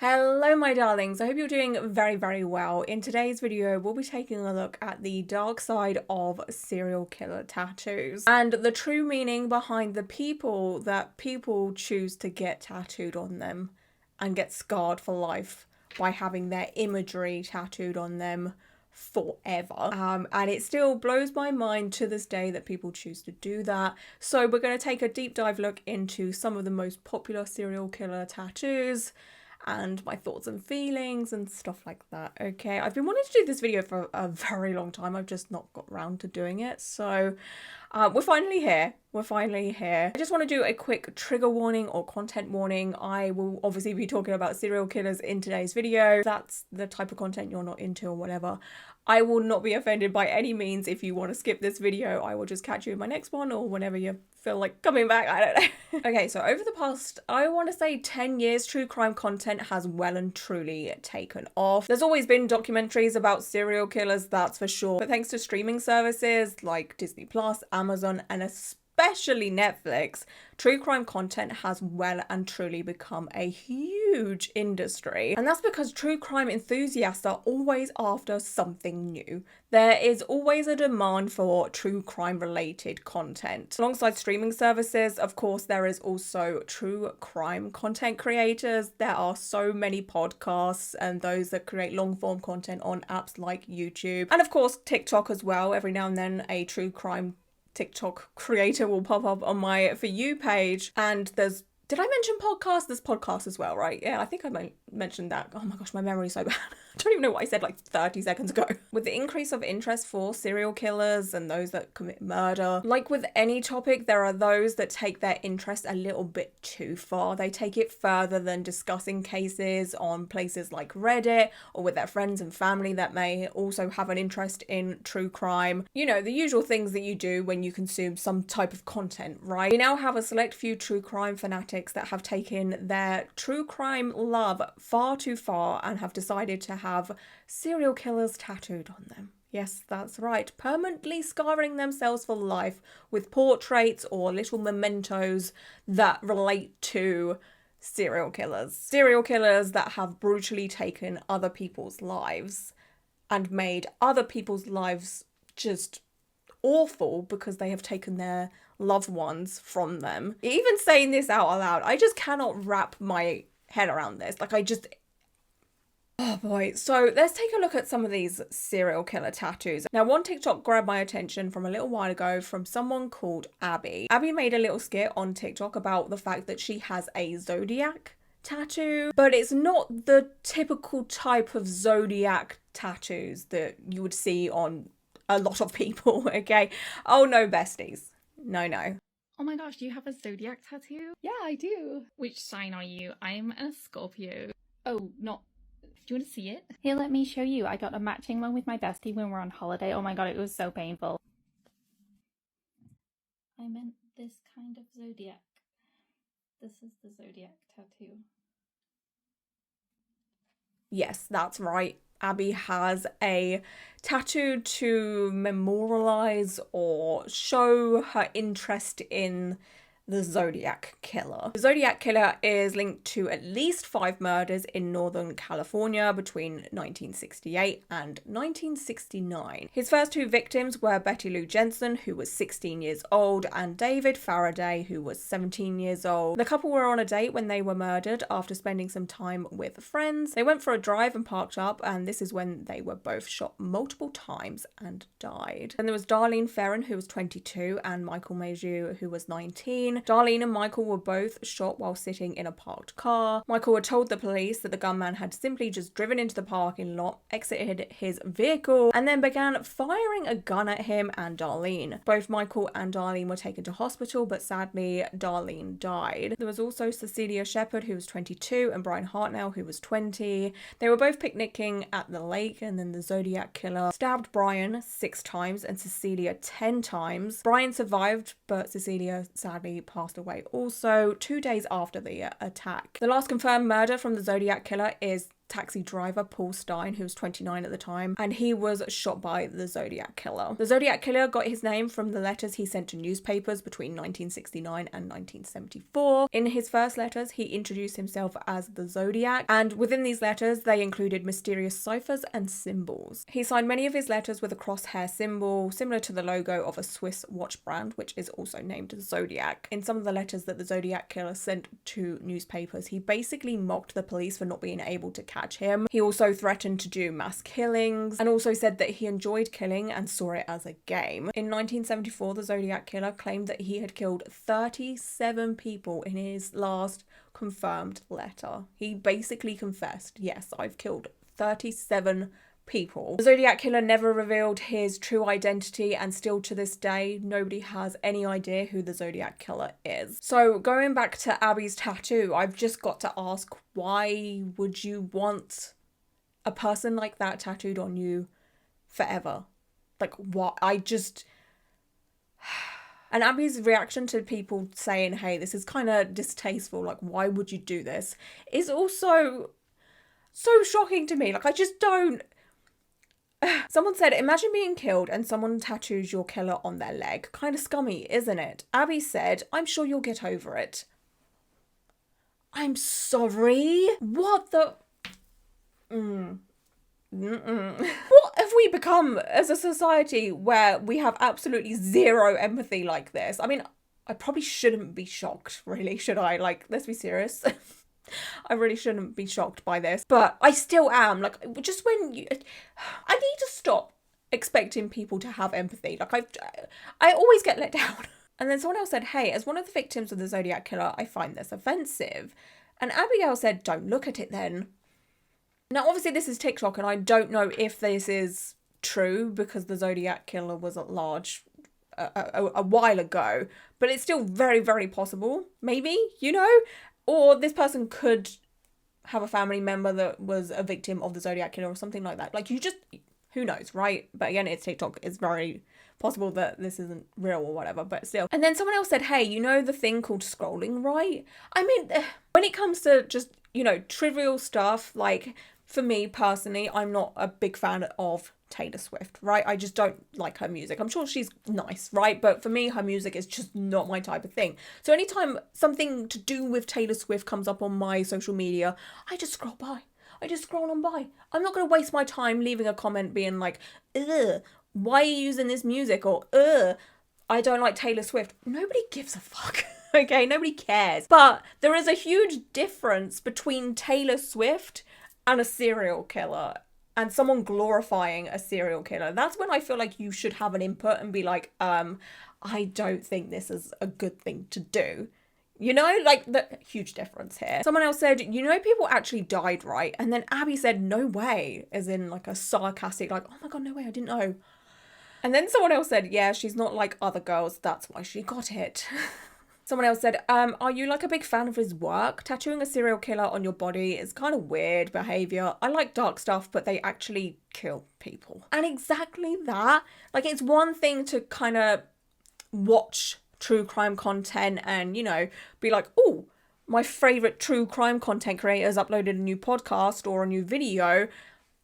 Hello my darlings, I hope you're doing very well. In today's video we'll be taking a look at the dark side of serial killer tattoos and the true meaning behind the people that people choose to get tattooed on them and get scarred for life by having their imagery tattooed on them forever. And it still blows my mind to this day that people choose to do that. So we're going to take a deep dive look into some of the most popular serial killer tattoos and my thoughts and feelings and stuff like that. Okay, I've been wanting to do this video for a very long time. I've just not got around to doing it. So we're finally here. I just want to do a quick trigger warning or content warning. I will obviously be talking about serial killers in today's video. That's the type of content you're not into or whatever. I will not be offended by any means. If you want to skip this video, I will just catch you in my next one or whenever you feel like coming back. I don't know. Okay, so over the past, I want to say 10 years, true crime content has well and truly taken off. There's always been documentaries about serial killers, that's for sure. But thanks to streaming services like Disney Plus, Amazon, and especially Netflix, true crime content has well and truly become a huge industry. And that's because true crime enthusiasts are always after something new. There is always a demand for true crime related content. Alongside streaming services, of course, there is also true crime content creators. There are so many podcasts and those that create long form content on apps like YouTube. And of course, TikTok as well. Every now and then a true crime TikTok creator will pop up on my For You page, and did I mention podcasts? There's podcasts as well, right? Yeah, I think I mentioned that. Oh my gosh, my memory's so bad. I don't even know what I said like 30 seconds ago. With the increase of interest for serial killers and those that commit murder, like with any topic, there are those that take their interest a little bit too far. They take it further than discussing cases on places like Reddit or with their friends and family that may also have an interest in true crime. You know, the usual things that you do when you consume some type of content, right? We now have a select few true crime fanatics that have taken their true crime love far too far and have decided to have serial killers tattooed on them. Yes, that's right. Permanently scarring themselves for life with portraits or little mementos that relate to serial killers. Serial killers that have brutally taken other people's lives and made other people's lives just awful because they have taken their loved ones from them. Even saying this out loud, I just cannot wrap my head around this. Oh boy. So let's take a look at some of these serial killer tattoos. Now, one TikTok grabbed my attention from a little while ago from someone called Abby. Abby made a little skit on TikTok about the fact that she has a zodiac tattoo, but it's not the typical type of zodiac tattoos that you would see on a lot of people, okay? Oh no, besties. No. Oh my gosh, do you have a zodiac tattoo? Yeah, I do. Which sign are you? I'm a Scorpio. Oh, not... Do you want to see it? Here, let me show you. I got a matching one with my bestie when we were on holiday. Oh my god, it was so painful. I meant this kind of zodiac. This is the zodiac tattoo. Yes, that's right. Abby has a tattoo to memorialize or show her interest in the Zodiac Killer. The Zodiac Killer is linked to at least 5 murders in Northern California between 1968 and 1969. His first 2 victims were Betty Lou Jensen, who was 16 years old, and David Faraday, who was 17 years old. The couple were on a date when they were murdered after spending some time with friends. They went for a drive and parked up, and this is when they were both shot multiple times and died. Then there was Darlene Ferrin, who was 22, and Michael Mayhew, who was 19. Darlene and Michael were both shot while sitting in a parked car. Michael had told the police that the gunman had simply just driven into the parking lot, exited his vehicle, and then began firing a gun at him and Darlene. Both Michael and Darlene were taken to hospital, but sadly, Darlene died. There was also Cecilia Shepard, who was 22, and Brian Hartnell, who was 20. They were both picnicking at the lake, and then the Zodiac Killer stabbed Brian 6 times and Cecilia 10 times. Brian survived, but Cecilia sadly passed away also 2 days after the attack. The last confirmed murder from the Zodiac Killer is taxi driver, Paul Stein, who was 29 at the time, and he was shot by the Zodiac Killer. The Zodiac Killer got his name from the letters he sent to newspapers between 1969 and 1974. In his first letters, he introduced himself as the Zodiac, and within these letters, they included mysterious ciphers and symbols. He signed many of his letters with a crosshair symbol, similar to the logo of a Swiss watch brand, which is also named Zodiac. In some of the letters that the Zodiac Killer sent to newspapers, he basically mocked the police for not being able to catch him. He also threatened to do mass killings and also said that he enjoyed killing and saw it as a game. In 1974, the Zodiac Killer claimed that he had killed 37 people in his last confirmed letter. He basically confessed, yes, I've killed 37 people. The Zodiac Killer never revealed his true identity, and still to this day, nobody has any idea who the Zodiac Killer is. So going back to Abby's tattoo, I've just got to ask, why would you want a person like that tattooed on you forever? Like, what? And Abby's reaction to people saying, hey, this is kind of distasteful, like, why would you do this, is also so shocking to me. Like, I just don't. Someone said, imagine being killed and someone tattoos your killer on their leg. Kind of scummy, isn't it? Abby said, I'm sure you'll get over it. I'm sorry? What the... What have we become as a society where we have absolutely zero empathy like this? I mean, I probably shouldn't be shocked, really, should I? Like, let's be serious. I really shouldn't be shocked by this, but I still am. Like, just when you... I need to stop expecting people to have empathy. Like, I always get let down. And then someone else said, hey, as one of the victims of the Zodiac Killer, I find this offensive. And Abigail said, don't look at it then. Now, obviously, this is TikTok, and I don't know if this is true because the Zodiac Killer was at large a while ago, but it's still very, very possible. Maybe, you know? Or this person could have a family member that was a victim of the Zodiac Killer or something like that. Like, you just, who knows, right? But again, it's TikTok. It's very possible that this isn't real or whatever, but still. And then someone else said, hey, you know the thing called scrolling, right? I mean, when it comes to just, you know, trivial stuff, like, for me personally, I'm not a big fan of Taylor Swift, right? I just don't like her music. I'm sure she's nice, right? But for me, her music is just not my type of thing. So anytime something to do with Taylor Swift comes up on my social media, I just scroll by. I just scroll on by. I'm not going to waste my time leaving a comment being like, ugh, why are you using this music? Or, ugh, I don't like Taylor Swift. Nobody gives a fuck. Okay, nobody cares. But there is a huge difference between Taylor Swift and a serial killer. And someone glorifying a serial killer. That's when I feel like you should have an input and be like, I don't think this is a good thing to do. You know, like, the huge difference here. Someone else said, you know, people actually died, right? And then Abby said, no way, as in like a sarcastic, like, oh my God, no way, I didn't know. And then someone else said, yeah, she's not like other girls. That's why she got it. Someone else said, are you like a big fan of his work? Tattooing a serial killer on your body is kind of weird behavior. I like dark stuff, but they actually kill people. And exactly that. Like, it's one thing to kind of watch true crime content and, you know, be like, oh, my favorite true crime content creators uploaded a new podcast or a new video.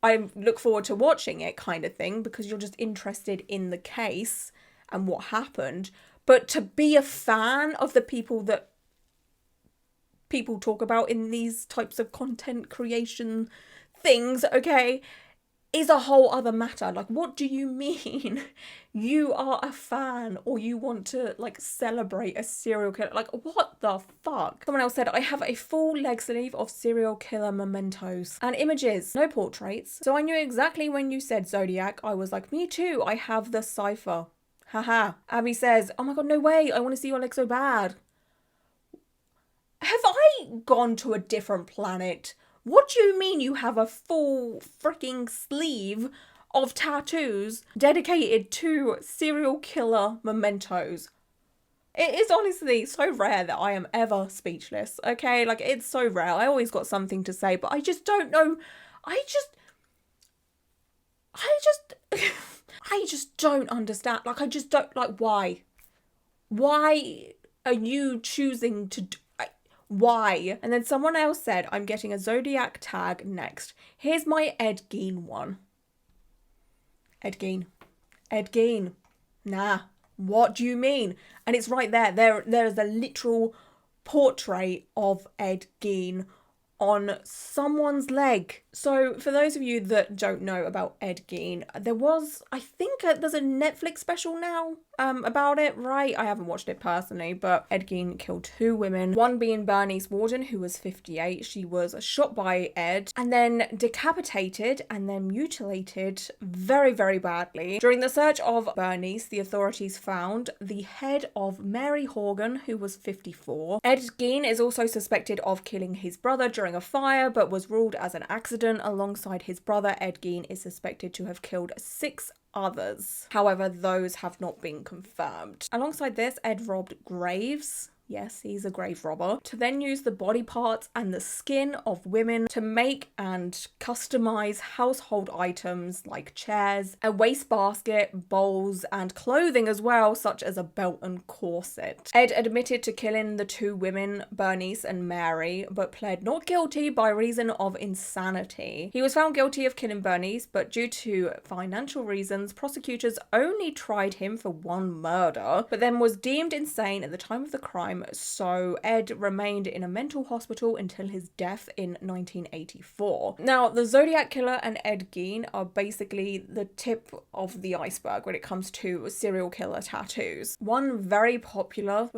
I look forward to watching it, kind of thing, because you're just interested in the case and what happened. But to be a fan of the people that people talk about in these types of content creation things, okay, is a whole other matter. Like, what do you mean you are a fan or you want to, like, celebrate a serial killer? Like, what the fuck? Someone else said, I have a full leg sleeve of serial killer mementos and images, no portraits. So I knew exactly when you said Zodiac, I was like, me too, I have the cipher. Haha. Abby says, oh my God, no way, I want to see your leg so bad. Have I gone to a different planet? What do you mean you have a full freaking sleeve of tattoos dedicated to serial killer mementos? It is honestly so rare that I am ever speechless, okay? Like, it's so rare. I always got something to say, but I just don't know. I just don't understand. Like, I just don't, like, why? Why are you choosing to Why? And then someone else said, I'm getting a Zodiac tag next. Here's my Ed Gein one. Ed Gein. Ed Gein. Nah. What do you mean? And it's right there. There's a literal portrait of Ed Gein on someone's leg. So for those of you that don't know about Ed Gein, there was, I think there's a Netflix special now about it, right? I haven't watched it personally, but Ed Gein killed 2 women, one being Bernice Warden, who was 58. She was shot by Ed and then decapitated and then mutilated very, very badly. During the search of Bernice, the authorities found the head of Mary Horgan, who was 54. Ed Gein is also suspected of killing his brother during a fire, but was ruled as an accident. Alongside his brother, Ed Gein is suspected to have killed 6 others. However, those have not been confirmed. Alongside this, Ed robbed graves. Yes, he's a grave robber. To then use the body parts and the skin of women to make and customize household items like chairs, a wastebasket, bowls, and clothing as well, such as a belt and corset. Ed admitted to killing the 2 women, Bernice and Mary, but pled not guilty by reason of insanity. He was found guilty of killing Bernice, but due to financial reasons, prosecutors only tried him for 1 murder, but then was deemed insane at the time of the crime. So Ed remained in a mental hospital until his death in 1984. Now, the Zodiac Killer and Ed Gein are basically the tip of the iceberg when it comes to serial killer tattoos. One very popular,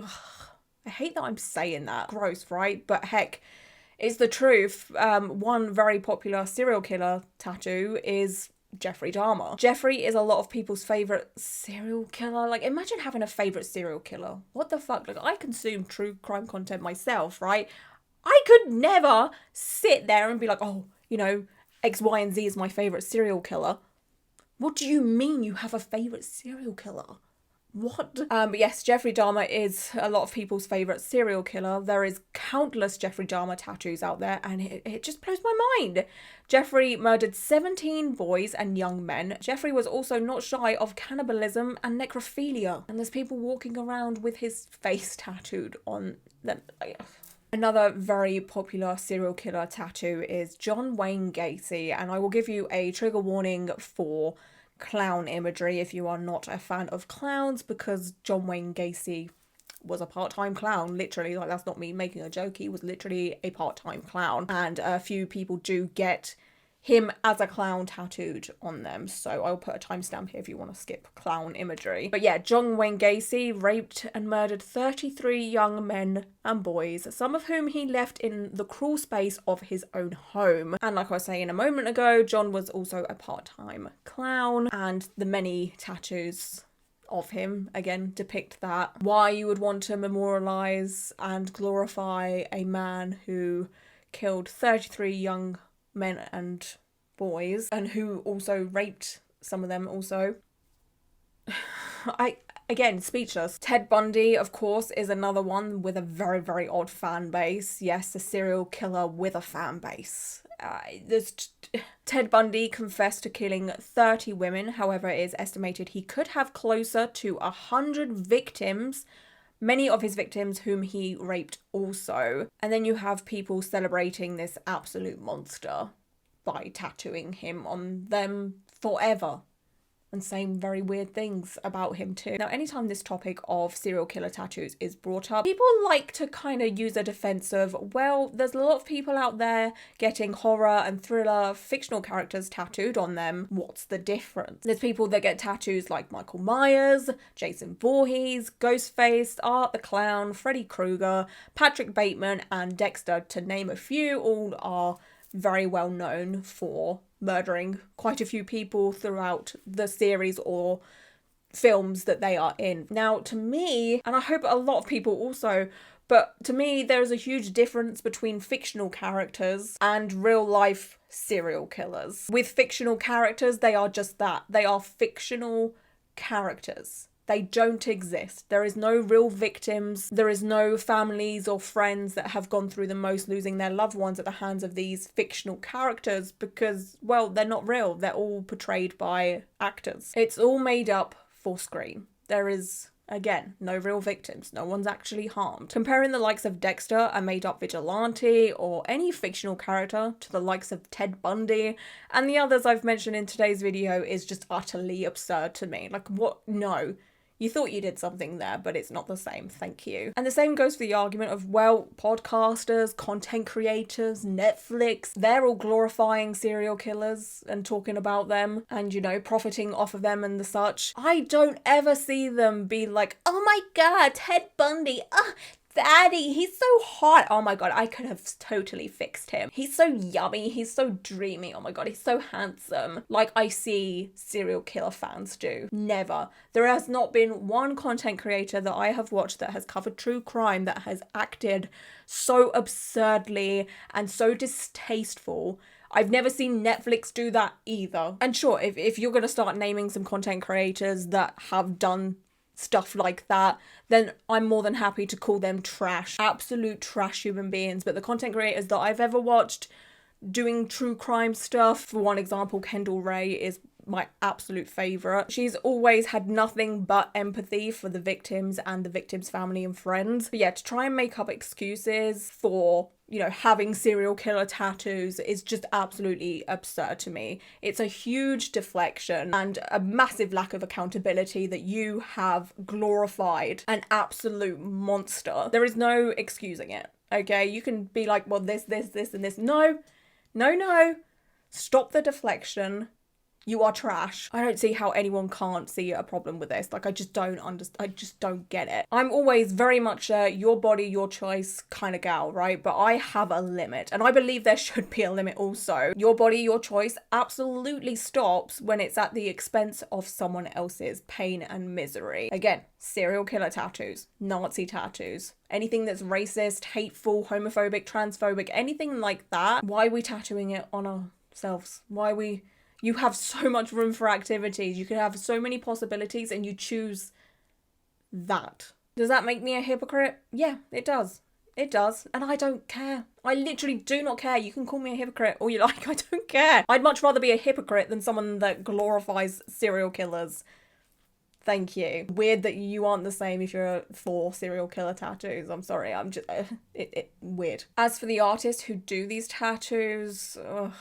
I hate that I'm saying that, gross, right? But heck, it's the truth. One very popular serial killer tattoo is Jeffrey Dahmer. Jeffrey is a lot of people's favourite serial killer. Like, imagine having a favourite serial killer. What the fuck? Like, I consume true crime content myself, right? I could never sit there and be like, oh, you know, X, Y, and Z is my favourite serial killer. What do you mean you have a favourite serial killer? What? But yes, Jeffrey Dahmer is a lot of people's favourite serial killer. There is countless Jeffrey Dahmer tattoos out there, and it just blows my mind. Jeffrey murdered 17 boys and young men. Jeffrey was also not shy of cannibalism and necrophilia. And there's people walking around with his face tattooed on them. Another very popular serial killer tattoo is John Wayne Gacy, and I will give you a trigger warning for clown imagery if you are not a fan of clowns, because John Wayne Gacy was a part-time clown, literally. Like, that's not me making a joke. He was literally a part-time clown, and a few people do get him as a clown tattooed on them, so I'll put a timestamp here if you want to skip clown imagery. But yeah, John Wayne Gacy raped and murdered 33 young men and boys, some of whom he left in the crawl space of his own home. And like I was saying a moment ago, John was also a part-time clown, and the many tattoos of him again depict that. Why you would want to memorialize and glorify a man who killed 33 young men and boys, and who also raped some of them also. Again, speechless. Ted Bundy, of course, is another one with a very, very odd fan base. Yes, a serial killer with a fan base. Ted Bundy confessed to killing 30 women. However, it is estimated he could have closer to 100 victims, many of his victims whom he raped also. And then you have people celebrating this absolute monster by tattooing him on them forever and saying very weird things about him too. Now, anytime this topic of serial killer tattoos is brought up, people like to kind of use a defense of, well, there's a lot of people out there getting horror and thriller fictional characters tattooed on them. What's the difference? There's people that get tattoos like Michael Myers, Jason Voorhees, Ghostface, Art the Clown, Freddy Krueger, Patrick Bateman, and Dexter, to name a few. All are very well known for murdering quite a few people throughout the series or films that they are in. Now, to me, and I hope a lot of people also, but to me, there is a huge difference between fictional characters and real life serial killers. With fictional characters, they are just that. They are fictional characters. They don't exist. There is no real victims. There is no families or friends that have gone through the most losing their loved ones at the hands of these fictional characters because, well, they're not real. They're all portrayed by actors. It's all made up for screen. There is Again, no real victims, no one's actually harmed. Comparing the likes of Dexter, a made-up vigilante, or any fictional character to the likes of Ted Bundy and the others I've mentioned in today's video is just utterly absurd to me. Like, what? No. You thought you did something there, but it's not the same, thank you. And the same goes for the argument of, well, podcasters, content creators, Netflix, they're all glorifying serial killers and talking about them and, you know, profiting off of them and the such. I don't ever see them be like, oh my god, Ted Bundy, Daddy, he's so hot. Oh my god, I could have totally fixed him. He's so yummy. He's so dreamy. Oh my god, he's so handsome. Like I see serial killer fans do. Never. There has not been one content creator that I have watched that has covered true crime that has acted so absurdly and so distasteful. I've never seen Netflix do that either. And sure, if you're going to start naming some content creators that have done stuff like that, then I'm more than happy to call them trash. Absolute trash human beings. But the content creators that I've ever watched doing true crime stuff, for one example, Kendall Ray is my absolute favourite. She's always had nothing but empathy for the victims and the victims' family and friends. But yeah, to try and make up excuses for, you know, having serial killer tattoos is just absolutely absurd to me. It's a huge deflection and a massive lack of accountability that you have glorified an absolute monster. There is no excusing it, okay? You can be like, well, this, and this. No. Stop the deflection. You are trash. I don't see how anyone can't see a problem with this. Like, I just don't understand. I just don't get it. I'm always very much a your body, your choice kind of gal, right? But I have a limit. And I believe there should be a limit also. Your body, your choice absolutely stops when it's at the expense of someone else's pain and misery. Again, serial killer tattoos, Nazi tattoos, anything that's racist, hateful, homophobic, transphobic, anything like that. Why are we tattooing it on ourselves? Why are we... You have so much room for activities. You can have so many possibilities and you choose that. Does that make me a hypocrite? Yeah, it does. It does. And I don't care. I literally do not care. You can call me a hypocrite all you like. I don't care. I'd much rather be a hypocrite than someone that glorifies serial killers. Thank you. Weird that you aren't the same if you're for serial killer tattoos. I'm sorry. I'm just... weird. As for the artists who do these tattoos,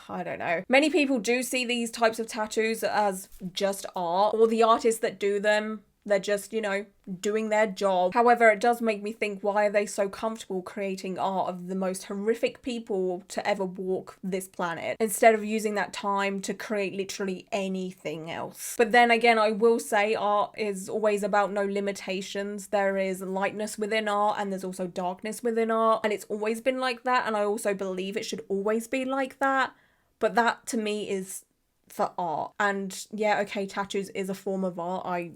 I don't know. Many people do see these types of tattoos as just art, or the artists that do them, they're just, you know, doing their job. However, it does make me think, why are they so comfortable creating art of the most horrific people to ever walk this planet, instead of using that time to create literally anything else? But then again, I will say art is always about no limitations. There is lightness within art and there's also darkness within art, and it's always been like that, and I also believe it should always be like that. But that to me is for art. And yeah, okay, tattoos is a form of art. I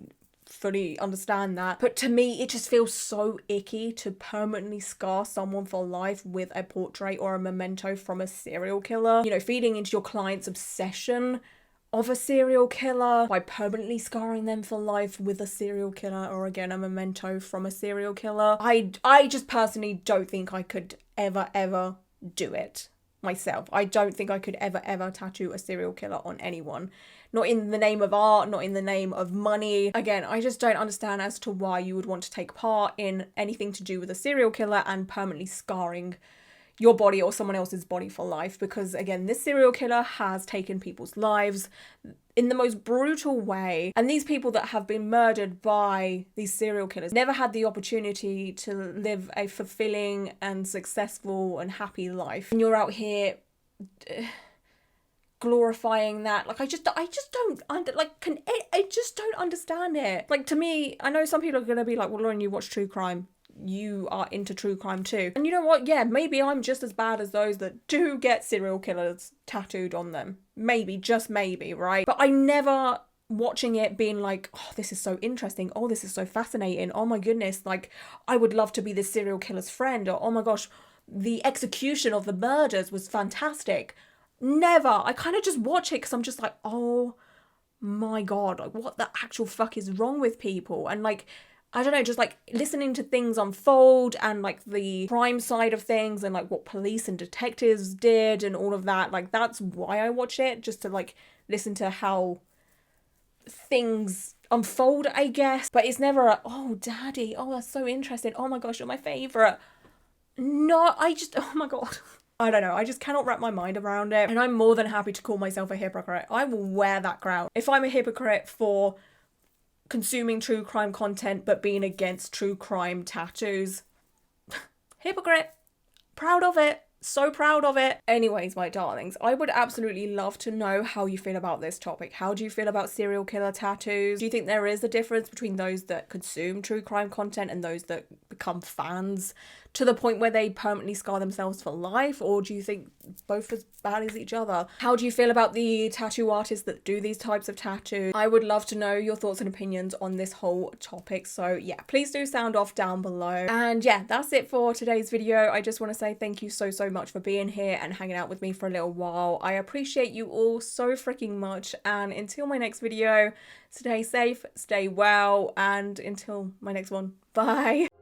fully understand that, but to me it just feels so icky to permanently scar someone for life with a portrait or a memento from a serial killer, you know, feeding into your client's obsession of a serial killer by permanently scarring them for life with a serial killer, or again a memento from a serial killer. I just personally don't think I could ever do it myself. I don't think I could ever tattoo a serial killer on anyone. Not in the name of art, not in the name of money. Again, I just don't understand as to why you would want to take part in anything to do with a serial killer and permanently scarring your body or someone else's body for life. Because again, this serial killer has taken people's lives in the most brutal way. And these people that have been murdered by these serial killers never had the opportunity to live a fulfilling and successful and happy life. And you're out here glorifying that. Like, I just don't understand it. Like, to me, I know some people are gonna be like, well, Lauren, you watch true crime, you are into true crime too. And you know what, yeah, maybe I'm just as bad as those that do get serial killers tattooed on them. Maybe, just maybe, right? But I never watching it being like, oh, this is so interesting, oh, this is so fascinating, oh my goodness, like, I would love to be this serial killer's friend, or oh my gosh, the execution of the murders was fantastic. Never. I kind of just watch it because I'm just like, oh my god, like, what the actual fuck is wrong with people? And like, I don't know, just like listening to things unfold and like the crime side of things and like what police and detectives did and all of that, like, that's why I watch it, just to like listen to how things unfold, I guess. But it's never a, oh, daddy, oh, that's so interesting. Oh my gosh, you're my favorite. No, oh my God. I don't know. I just cannot wrap my mind around it. And I'm more than happy to call myself a hypocrite. I will wear that crown. If I'm a hypocrite for consuming true crime content but being against true crime tattoos, hypocrite. Proud of it. So proud of it. Anyways, my darlings, I would absolutely love to know how you feel about this topic. How do you feel about serial killer tattoos? Do you think there is a difference between those that consume true crime content and those that become fans to the point where they permanently scar themselves for life? Or do you think both as bad as each other? How do you feel about the tattoo artists that do these types of tattoos? I would love to know your thoughts and opinions on this whole topic. So yeah, please do sound off down below. And yeah, that's it for today's video. I just want to say thank you so much for being here and hanging out with me for a little while. I appreciate you all so freaking much. And until my next video, stay safe, stay well, and until my next one, bye.